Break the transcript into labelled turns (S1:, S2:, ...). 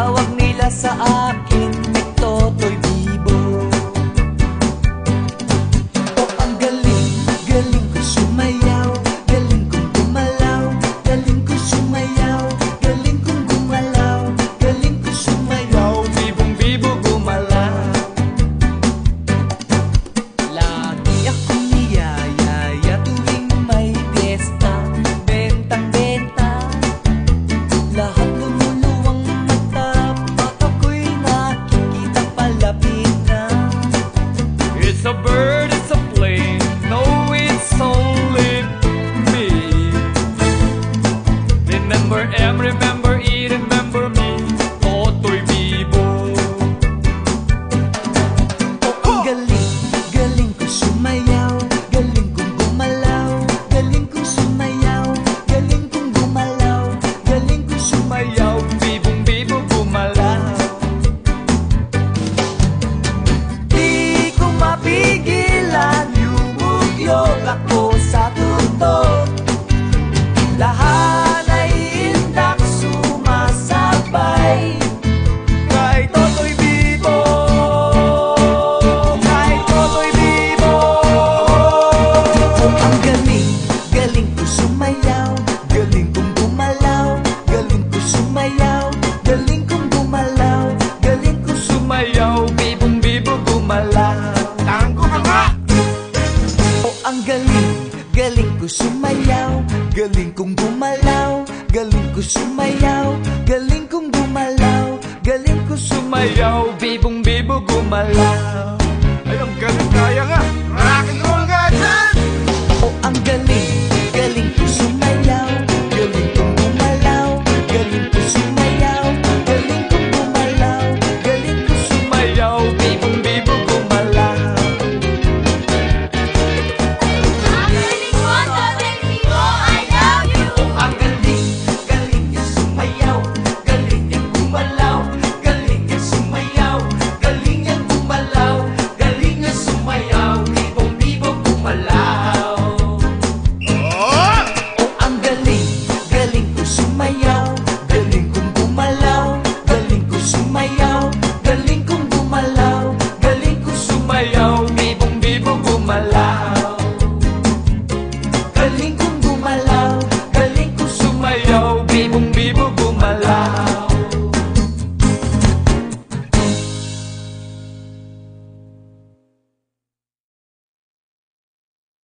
S1: tawag nila sa akin Totoy Bibo. Oh, ang galing, galing ko sumayaw, galing kong gumalaw, galing ko sumayaw, galing kong gumalaw, galing ko sumayaw, bibong bibo gumalaw. Lagi akong niyayaya tuwing may piyesta, bentang benta, lahat lumuluwang mata, pag ako'y nakikita palapit na.
S2: It's a bird, it's a plane, no, it's only me. Remember M, remember E, remember me, Totoy Bibo.
S1: Oh, ang galing, galing ko sumayaw, galing kong gumalaw, galing kong sumayaw, galing kong gumalaw, galing kong sumayaw,
S2: Bibong bibo gumalaw.
S1: di ko mapigilan, yumugyog ako sa tutok. Lahat ay indak sumasabay kay Totoy Bibo, kay Totoy Bibo. Oh, ang galing, galing ko sumayaw, galing kong gumalaw, galing ko sumayaw, galing kong gumalaw, galing ko sumayaw,
S2: Bibong bibo gumalaw.
S3: Tangko ka nga!
S1: oh, ang galing, galing ko sumayaw, galing kong gumalaw, galing ko sumayaw, galing kong gumalaw, galing ko sumayaw,
S2: Bibong bibo gumalaw.
S3: Ay, ang galing, kaya nga! Rock and roll nga dyan!
S1: oh, ang galing, galing ko sumayaw, galing kong gumalaw, galing ko sumayaw, galing kong gumalaw, galing ko sumayaw,
S2: Bibong bibo gumalaw.
S1: ang galing, galing niya sumayaw, galing niya gumalaw, galing niya sumayaw, galing niya gumalaw, galing niya sumayaw, bibong bibo gumalaw.
S3: Oh!
S1: Ang galing, galing ko sumayaw, galing kong gumalaw, galing ko sumayaw, galing kong gumalaw, galing ko sumayaw,
S2: Bibong bibo gumalaw.
S1: galing ko